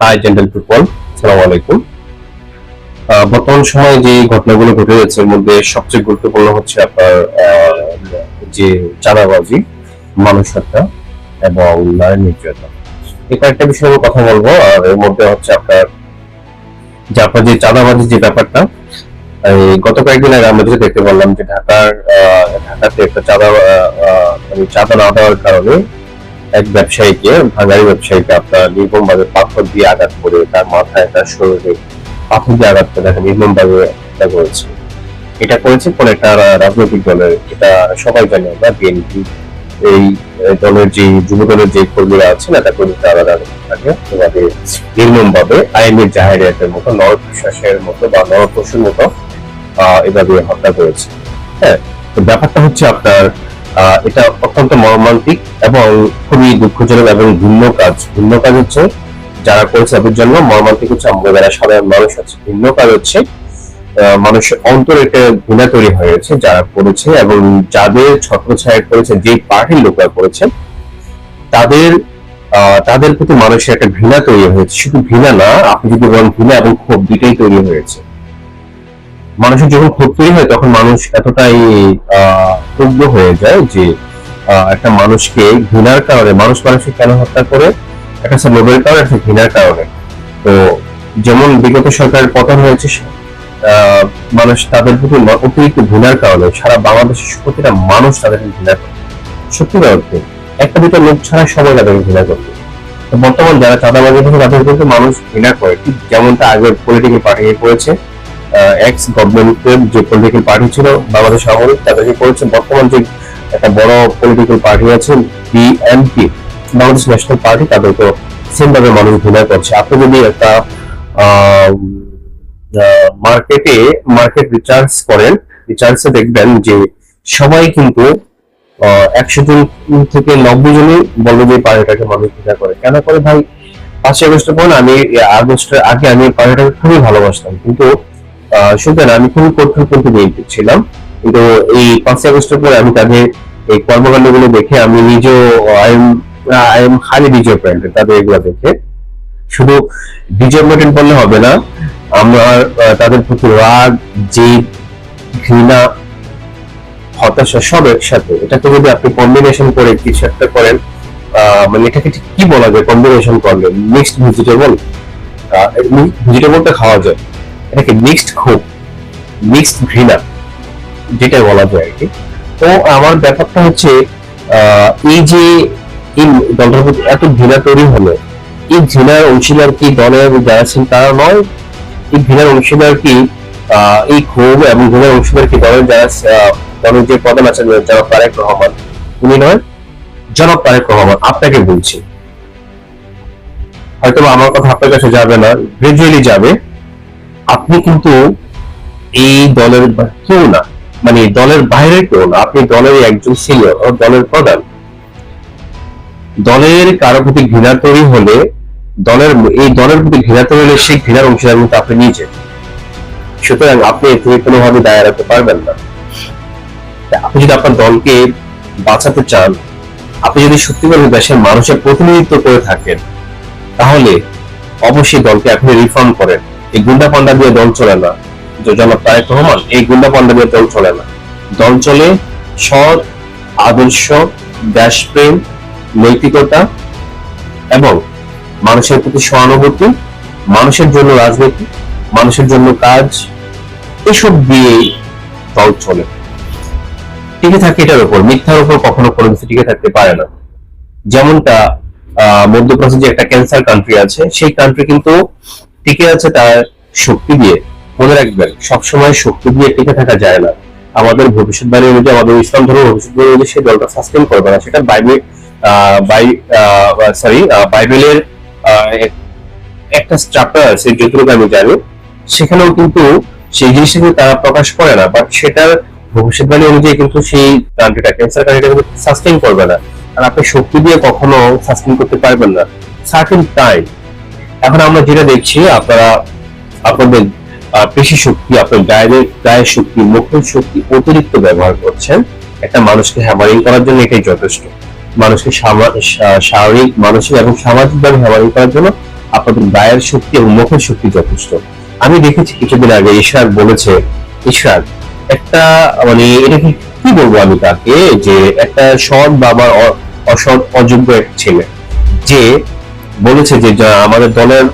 High gentle people, আসসালামু আলাইকুম। বর্তমান সময়ে যে ঘটনাগুলো ঘটে যাচ্ছে এর মধ্যে সবচেয়ে গুরুত্বপূর্ণ হচ্ছে আপনার যে চাঁদাবাজি, মানুষ হত্যা এবং নারী নির্যাতন। এই কয়েকটা বিষয়ে আমি কথা বলবো। আর এর মধ্যে হচ্ছে আপনার যে চাঁদাবাজি যে ব্যাপারটা, এই গত কয়েকদিন আগে আমরা যেটা দেখতে পারলাম যে ঢাকাতে একটা মানে চাঁদা না দেওয়ার কারণে এক ব্যবসায়ীকে, ভাঙাড়ি ব্যবসায়ীকে আপনার নির্মমভাবে পাথর দিয়ে আঘাত করে তার মাথায়, তার শরীরে পাথর দিয়ে আঘাত করে তাকে নির্মমভাবে হত্যা করেছে। এটা করেছে কোন একটা রাজনৈতিক দলের, এটা সবাই জানে আমরা, বিএনপি। এই দলের যে যুব দলের যে কর্মীরা আছে, নেতা কর্মী, তারা তাকে এভাবে নির্মমভাবে আইনের জাহেরিয়াতের মতো, নরপিশাচের মতো বা নরপশুর মতো এভাবে হত্যা করেছে। হ্যাঁ, তো ব্যাপারটা হচ্ছে আপনার এটা অত্যন্ত মর্মান্তিক এবং খুবই দুঃখজনক এবং ভিন্ন কাজ হচ্ছে যারা করেছে তাদের জন্য, মর্মান্তিক হচ্ছে আমরা যারা সাধারণ মানুষ আছে। ভিন্ন কাজ হচ্ছে মানুষের অন্তরে একটা ঘৃণা তৈরি হয়েছে যারা করেছে, এবং যাদের ছত্রছায়া করেছে, যে পার্টির লোকরা করেছে, তাদের তাদের প্রতি মানুষের একটা ঘৃণা তৈরি হয়েছে। শুধু ঘৃণা না, আপনি যদি বলেন ঘৃণা এবং ক্ষোভ, দুইটাই তৈরি হয়েছে। মানুষের যখন ক্ষোভ তৈরি হয় তখন মানুষ এতটাই ক্ষুব্ধ হয়ে যায় যে একটা মানুষকে ঘৃণার কারণে, মানুষকে কেন হত্যা করে, একটা লোভের কারণে, একটা ঘৃণার কারণে। তো যেমন বিগত সরকারের পতন হয়েছে, মানুষ তাদের প্রতি অতিরিক্ত ঘৃণার কারণে সারা বাংলাদেশের প্রতিটা মানুষ তাদেরকে ঘৃণা করে। সত্যি অর্থে একটা দুটো লোক ছাড়া সবাই তাদেরকে ঘৃণা করবে। তো বর্তমান যারা চাঁদাবাজি করে তাদের কিন্তু মানুষ ঘৃণা করে, ঠিক যেমনটা আগের পলিটিক্যাল পার্টি করেছে। এক্স গভর্নমেন্টের যে পলিটিক্যাল পার্টি ছিল বাংলাদেশ আওয়ামী লীগ, তাদেরকে করেছে। বর্তমান যে একটা বড় পলিটিক্যাল পার্টি আছে বিএনপি, বাংলাদেশ ন্যাশনাল পার্টি, তাদেরকে সেম ভাবে মানুষ ঘৃণা করছে। আপনি যদি একটা মার্কেট রিসার্চ করেন, রিসার্চে দেখবেন যে সবাই কিন্তু 100 জন থেকে 90 জনই বলবে যে পার্টিটাকে মানুষ ঘৃণা করে। কেন করে ভাই? 5ই আগস্টের পর আগস্টের আগে আমি পার্টিটাকে খুবই ভালোবাসতাম, কিন্তু শুনতেন আমি খুবই কঠোরপন্থী বিএনপি ছিলাম, কিন্তু এই 5ই আগস্টের পরে আমি তাদের এই কর্মকাণ্ড গুলো দেখে আমি নিজেও আই এম হাইলি ডিসঅ্যাপয়েন্টেড তাদের এগুলো দেখে। শুধু ডিসঅ্যাপয়েন্টেড বললে হবে না, আমার তাদের প্রতি রাগ, জেদ, ঘৃণা, হতাশা সব একসাথে। এটাকে যদি আপনি কম্বিনেশন করে কিছু একটা করেন, মানে এটাকে ঠিক কি বলা যায় কম্বিনেশন করলে? মিক্সড ভেজিটেবলটা খাওয়া যায়, এটাকে মিক্সড ক্ষোভ, মিক্সড ঘৃণা, যেটা বলা যায় আর কি। তো আমার ব্যাপারটা হচ্ছে এই যে এই দলটার প্রতি এত ঘৃণা তৈরি হলো, এই ঘৃণার অংশীদার কি দলের যারা আছেন তারা নয়? এই ঘৃণার অংশীদার কি এই ক্ষোভ এবং ঘৃণার অংশীদার কি দলের দলের যে প্রধান আছেন জনাব তারেক রহমান, উনি নয়? জনাব তারেক রহমান, আপনাকে বলছি, হয়তো আমার কথা আপনার কাছে যাবে না, গ্রাজুয়ালি যাবে। আপনি কিন্তু এই দলের কেউ না, মানে দলের বাইরে কেউ না, আপনি দলের একজন সিনিয়র, দলের প্রধান। দলের কারো প্রতি ঘৃণা তৈরি হলে, দলের প্রতি ঘৃণা তৈরি হলে সেই ঘৃণার অংশীদার কিন্তু আপনি নিজে। সুতরাং আপনি এতে কোনোভাবে দায় এড়াতে পারবেন না। আপনি যদি আপনার দলকে বাঁচাতে চান, আপনি যদি সত্যিকার দেশের মানুষের প্রতিনিধিত্ব করে থাকেন, তাহলে অবশ্যই দলকে আপনি রিফর্ম করেন। এই গুন্ডা পান্ডা দিয়ে দল চলে না। জনাব তারেক রহমান, এই গুন্ডা পান্ডা দিয়ে দল চলে না। দল চলে সৎ, আদর্শ, দেশপ্রেম, নৈতিকতা এবং মানুষের প্রতি সহানুভূতি, মানুষের জন্য রাজনীতি, মানুষের জন্য কাজ, এসব দিয়েই দল চলে। টিকে থাকে এটার উপর, মিথ্যার উপর কখনো কোনো কিছু টিকে থাকতে পারে না। যেমনটা মধ্যপ্রাচ্যে যে একটা ক্যান্সার কান্ট্রি আছে, সেই কান্ট্রি কিন্তু টিকে আছে তার শক্তি দিয়ে। মনে রাখবেন, সবসময় শক্তি দিয়ে টিকে থাকা যায় না। আমাদের ভবিষ্যৎবাণী অনুযায়ী, আমাদের ইসলাম ধর্ম ভবিষ্যৎবাণী অনুযায়ী সেই দলটা সাস্টেন করবে না। সেটা বাইবেলের একটা চ্যাপ্টার আছে, যতটুকু আমি জানি, সেখানেও কিন্তু সেই জিনিসটা তারা প্রকাশ করে না, বাট সেটার ভবিষ্যৎবাণী অনুযায়ী কিন্তু সেই কান্ট্রিটা, ক্যান্সার কান্ট্রিটা কিন্তু সাস্টেন করবে না। আর আপনি শক্তি দিয়ে কখনো সাস্টেন করতে পারবেন না, সার্টেন টাইম। এখন আমরা যেটা দেখছি, আপনাদের পেশি শক্তি, আপনার গায়ের শক্তি, মুখের শক্তি অতিরিক্ত ব্যবহার করছেন একটা মানুষকে হ্যামারিং করার জন্য। এটাই যথেষ্ট। মানুষকে শারীরিক, মানসিক এবং সামাজিক ভাবে হ্যামারিং করার জন্য আপনাদের গায়ের শক্তি এবং মুখের শক্তি যথেষ্ট। আমি দেখেছি কিছুদিন আগে ইশরাক বলেছে, ইশরাক একটা মানে এটা কি বলবো আমি তাকে, যে একটা সৎ বাবার অসৎ অযোগ্য এক ছেলে, যে বলেছে যে আমাদের দলের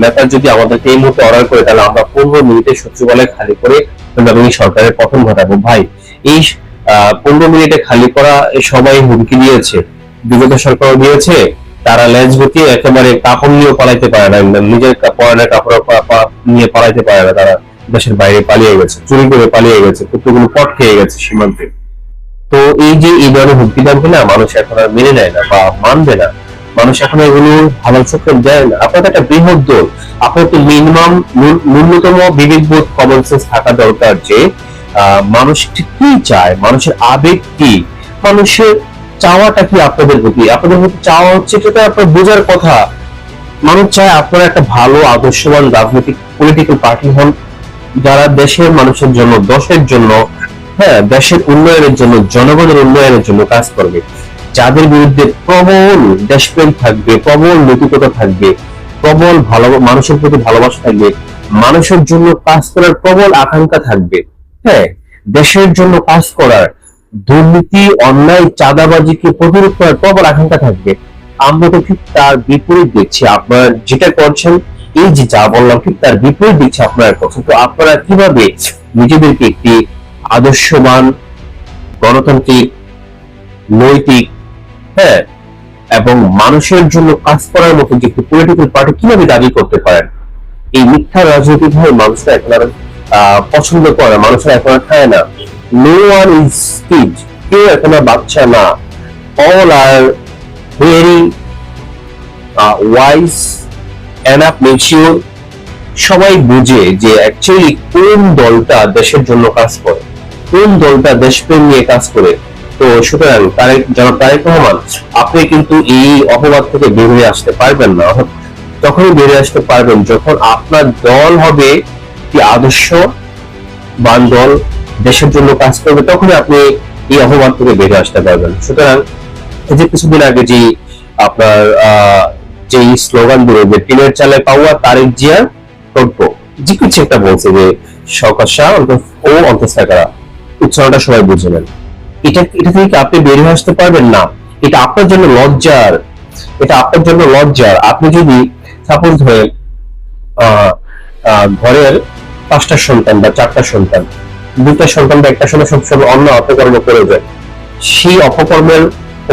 নেতা যদি আমাদেরকে এই মুহূর্তে অর্ডার করে তাহলে আমরা 15 মিনিটে সচিবালয় খালি করে এবং সরকারের পতন ঘটাবো। ভাই এই 15 মিনিটে খালি করা সবাই হুমকি দিয়েছে, বিগত সরকারও দিয়েছে। তারা লেজ গুটিয়ে একেবারে কাপড় নিয়েও পালাইতে পারে না, নিজের পরনের কাপড় নিয়ে পালাইতে পারে না, তারা দেশের বাইরে পালিয়ে গেছে, চুরি করে পালিয়ে গেছে, কতগুলো পট খেয়ে গেছে সীমান্তে। তো এই যে এই ধরনের হুমকি দামকে না মানুষ এখন আর মেনে নেয় না বা মানবে না, মানুষ এখন এগুলো ভালো চোখে দেয় না। আপনার একটা বৃহৎ দল, আপনার তো মিনিমাম ন্যূনতম বিবেকবোধ কমন সেন্স থাকা দরকার যে মানুষ ঠিক কি চায়, মানুষের আবেগ কি, মানুষের চাওয়াটা কি আপনাদের প্রতি, আপনাদের প্রতি চাওয়া হচ্ছে সেটা আপনার বোঝার কথা। মানুষ চায় আপনারা একটা ভালো আদর্শবান রাজনৈতিক পলিটিক্যাল পার্টি হন, যারা দেশের মানুষের জন্য, দেশের জন্য, হ্যাঁ দেশের উন্নয়নের জন্য, জনগণের উন্নয়নের জন্য কাজ করবে, যাদের বিরুদ্ধে প্রবল দেশপ্রেম থাকবে, প্রবল নৈতিকতা থাকবে, প্রবল ভালো মানুষের প্রতি ভালোবাসা থাকবে, মানুষের জন্য কাজ করার প্রবল আকাঙ্ক্ষা থাকবে, হ্যাঁ দেশের জন্য কাজ করার, দুর্নীতি অন্যায় চাঁদাবাজিকে প্রতিরোধ করার প্রবল আকাঙ্ক্ষা থাকবে। আমরা তো ঠিক তার বিপরীত দেখছি, আপনারা যেটা করছেন, এই যে যা বললাম ঠিক তার বিপরীত দেখছি আপনারা করছেন। তো আপনারা কিভাবে নিজেদেরকে একটি আদর্শবান, গণতান্ত্রিক, নৈতিক, হ্যাঁ এবং মানুষের জন্য কাজ করার মতো যে একটি পলিটিক্যাল পার্টি কিভাবে দাবি করতে পারেন? এই মিথ্যা রাজনৈতিক ভাবে মানুষরা এখন আর পছন্দ করে, মানুষরা এখন আর খায় না। নো ওয়ান ইজ স্কিড, কেউ এখন আর বাচ্চা না, all are very wise enough mature. সবাই বুঝে যে অ্যাকচুয়ালি কোন দলটা দেশের জন্য কাজ করে, কোন দলটা দেশপ্রেম নিয়ে কাজ করে। তো সুতরাং জনাব তারেক রহমান, আপনি কিন্তু এই অপবাদ থেকে বের হয়ে আসতে পারবেন না। তখনই বেরিয়ে আসতে পারবেন যখন আপনার দল হবে কি আদর্শবান দল, দেশের জন্য কাজ করবে, তখনই আপনি এই অপবাদ থেকে বেরিয়ে আসতে পারবেন। সুতরাং এই যে কিছুদিন আগে যে আপনার যে স্লোগান দিল যে টিনের চালে পাওয়া তারেক জিয়া টপ্প, যে কিছু একটা বলছে যে সরকার শাহ ও অন্তঃসারা, উচ্চারণটা সবাই বুঝে নেন। এটা থেকে আপনি বেরিয়ে আসতে পারবেন না। এটা আপনার জন্য লজ্জার, এটা আপনার জন্য লজ্জার। আপনি যদি সাপোজ হয়ে ঘরের 5টা সন্তান বা 4টা সন্তান, 2টা সন্তান বা একটা সন্তান সবসময় অন্য অপকর্ম করে যায়, সেই অপকর্মের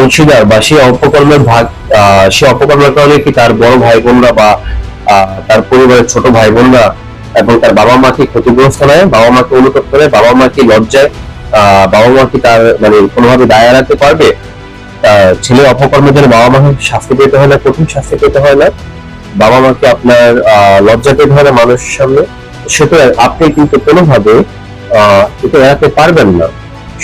অংশীদার বা সেই অপকর্মের ভাগ, সেই অপকর্মের কারণে কি তার বড় ভাই বোনরা বা তার পরিবারের ছোট ভাই বোনরা এবং তার বাবা মা কি ক্ষতিগ্রস্ত নয়, বাবা মাকে অনুতপ্ত করে, বাবা মা কি লজ্জায়, বাবা মা কি তার মানে কোনোভাবে দায় এড়াতে পারবে? ছেলে অপকর্মের জন্য বাবা মাকে শাস্তি পেতে হয় না, কঠিন শাস্তি পেতে হয় না, বাবা মাকে আপনার লজ্জা পেতে হয় না মানুষের সামনে। সুতরাং আপনি কিন্তু কোনোভাবে এটা এড়াতে পারবেন না,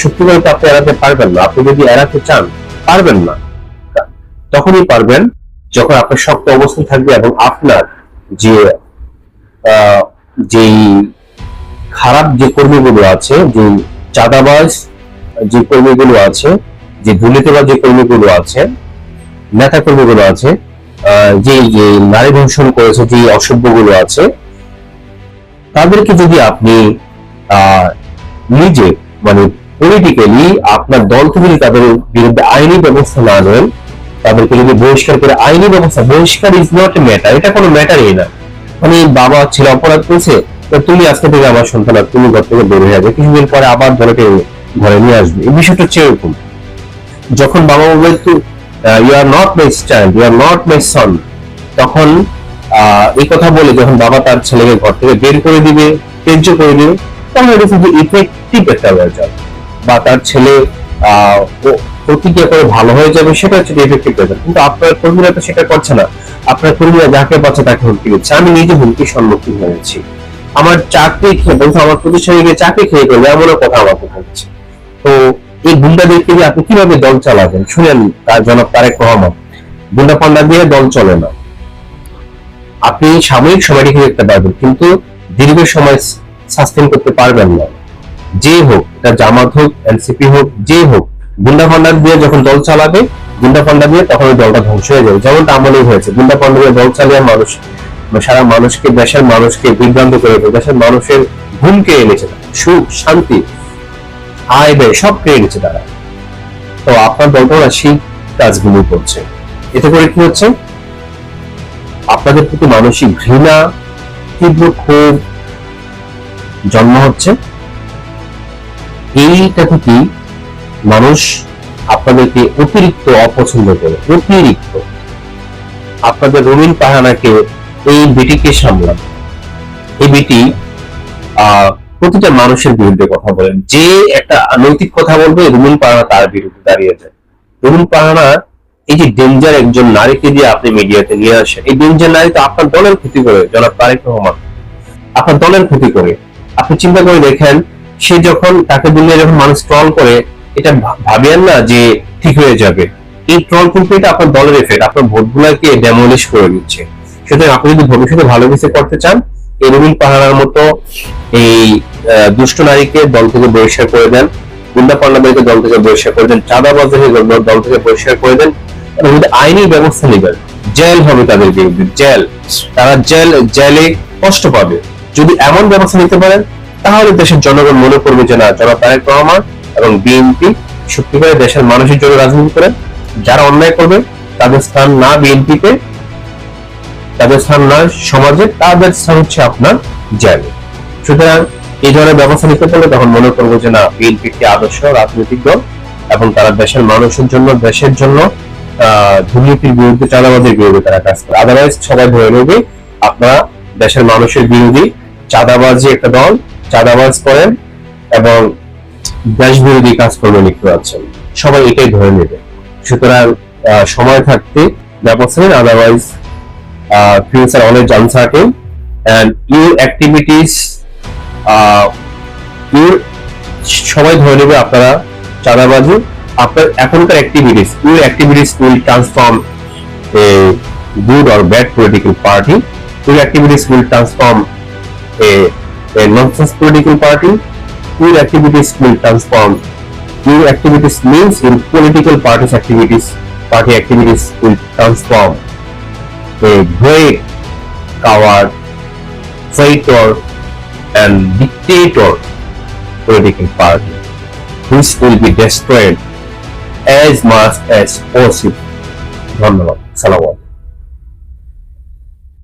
সত্যি বলতে আপনি এড়াতে পারবেন না। আপনি যদি এড়াতে চান পারবেন না, তখনই পারবেন যখন আপনার শক্ত অবস্থান থাকবে এবং আপনার যে যেই খারাপ যে কর্মীগুলো আছে, যে চাঁদাবাজ যে কর্মীগুলো আছে, যে দুর্নীতিবাজ যে কর্মীগুলো আছে, নেতা কর্মীগুলো আছে, যে নারী ধর্ষণ করেছে যে অসভ্যগুলো আছে, তাদেরকে যদি আপনি নিজে মানে পলিটিক্যালি আপনার দল থেকে যদি তাদের বিরুদ্ধে আইনি ব্যবস্থা না নেন, তাদেরকে যদি বহিষ্কার করে আইনি ব্যবস্থা, বহিষ্কার ইজ নট এ ম্যাটার, এটা কোনো ম্যাটারই না। মানে বাবা ছেলে অপরাধ করেছে, তুমি আজকে থেকে আমার সন্তান, তুমি ঘর থেকে বের হয়ে যাবে, কিছুদিন পরে আবার দলকে ঘরে নিয়ে আসবে। এই বিষয়টা হচ্ছে এরকম, যখন বাবা বলবে you are not my child, you are not my son, তখন এই কথা বলে যখন বাবা তার ছেলেকে ঘর থেকে বের করে দিবে, ত্যায্য করে দিবে, তখন এটা শুধু ইফেক্টিভ একটা রেজাল্ট, বা তার ছেলে প্রতিক্রিয়া করে ভালো হয়ে যাবে, সেটা হচ্ছে ইফেক্টিভ রেজাল্ট। কিন্তু আপনার কর্মীরা তো সেটা করছে না, আপনার কর্মীরা যাকে পাচ্ছে তাকে হুমকি দিচ্ছে। আমি নিজে হুমকির সম্মুখীন হয়েছি, আমার চাকরি খেয়ে বলছে, আমার প্রতিষ্ঠানে গিয়ে চাকরি খেয়ে গেলে এমনও কথা আমাকে বলছে। তো এই গুন্ডাদেরকে দিয়ে আপনি কিভাবে দল চালাবেন? শুনেন তার জনাব তারেক রহমান, গুন্ডা পান্ডা দিয়ে দল চলে না। আপনি সাময়িক সময় রেখে দেখতে পারবেন, কিন্তু দীর্ঘ সময় সাস্টেন করতে পারবেন না। যে হোক, এটা জামাত হোক, এনসিপি হোক, যে হোক, গুন্ডা পান্ডা দিয়ে যখন দল চালাবে গুন্ডা পান্ডা দিয়ে তখন ওই দলটা ধ্বংস হয়ে যাবে, যেমনটা আমলেই হয়েছে। গুন্ডা পান্ডা দিয়ে দল চালিয়ে মানুষ, সারা মানুষকে, দেশের মানুষকে বিভ্রান্ত করে দেয়, দেশের মানুষের ঘুম কেড়ে এনেছে, সুখ শান্তি আয় ব্যয় সব কেড়ে এনেছে তারা। তো আপনার দলটা ওরা সেই কাজগুলো করছে। এতে করে কি হচ্ছে, আপনাদের প্রতি মানসিক ঘৃণা, তীব্র ক্ষোভ জন্ম হচ্ছে। এইটা থেকেই মানুষ আপনাদেরকে অতিরিক্ত অপছন্দ করে। অতিরিক্ত আপনাদের রুমিন পাহানাকে, এই বেটিকে সামলান। এই বেটি প্রতিটা মানুষের বিরুদ্ধে কথা বলেন। যে একটা নৈতিক কথা বলবে, রুমিন পাহানা তার বিরুদ্ধে দাঁড়িয়ে যায়। রুমিন পাহানা এই যে ডেঞ্জার একজন নারীকে দিয়ে আপনি মিডিয়াতে নিয়ে আসেন, এই ডেঞ্জার নারী তো আপনার দলের ক্ষতি করে। জনাব তারেক রহমান আপনার দলের ক্ষতি করে। আপনি চিন্তা করে দেখেন, সে যখন তাকে দুনিয়া যখন মানুষ ট্রল করে, এটা ভাবেন না যে ঠিক হয়ে যাবে। এই ট্রল কিন্তু এটা আপনার দলের এফেক্ট, আপনার ভোটগুলোকে ডেমোলিশ করে দিচ্ছে। সুতরাং আপনি যদি ভবিষ্যতে ভালো কিছু করতে চান, এই রুমিন পাহাড়ার মতো এই দুষ্ট নারীকে দল থেকে বহিষ্কার করে দেন, গুন্ডা পান্ডাবাড়িকে দল থেকে বহিষ্কার করে দেন, চাঁদাবাজকে দল থেকে বহিষ্কার করে দেন, এবং আইনি ব্যবস্থা নেবেন। জেল হবে তাদের বিরুদ্ধে, জেল। তারা জেলে কষ্ট পাবে। যদি এমন ব্যবস্থা নিতে পারেন, তাহলে দেশের জনগণ মনে করবে যে না, জনাব তারেক রহমান এবং বিএনপি সত্যিকারে দেশের মানুষের জন্য রাজনীতি করেন। যারা অন্যায় করবে তাদের স্থান না বিএনপিতে, তাদের স্থান না সমাজে, তাদের স্থান হচ্ছে আপনার জেলে। সুতরাং এই ধরনের ব্যবস্থা নিতে পারলে তখন মনে করবো যে না, বিএনপি একটি আদর্শ রাজনৈতিক দল এবং তারা দেশের মানুষের জন্য, দেশের জন্য দুর্নীতির বিরুদ্ধে, চাঁদাবাজের বিরুদ্ধে তারা কাজ করে। আদারওয়াইজ সবাই ধরে নেবে আপনারা দেশের মানুষের বিরোধী, চাঁদাবাজি একটা দল, চাঁদাবাজ করেন এবং দেশ বিরোধী কাজকর্মে লিপ্ত আছেন, সবাই এটাই ধরে নেবে। সুতরাং সময় থাকতে ব্যবস্থা নিন, আদারওয়াইজ ফিউচার অনেক আনসার্টেন এন্ড ইউর অ্যাক্টিভিটিস, সবাই ধরে নেবে আপনারা চাঁদাবাজি। আপনার এখনকার activities, your activities will transform a good or bad political party. Your activities will transform a nonsense political party. Your activities will transform. Your activities means in political parties activities, party activities will transform a great coward, traitor, and dictator political party, which will be destroyed as much as possible. ধন্যবাদ। সালাম।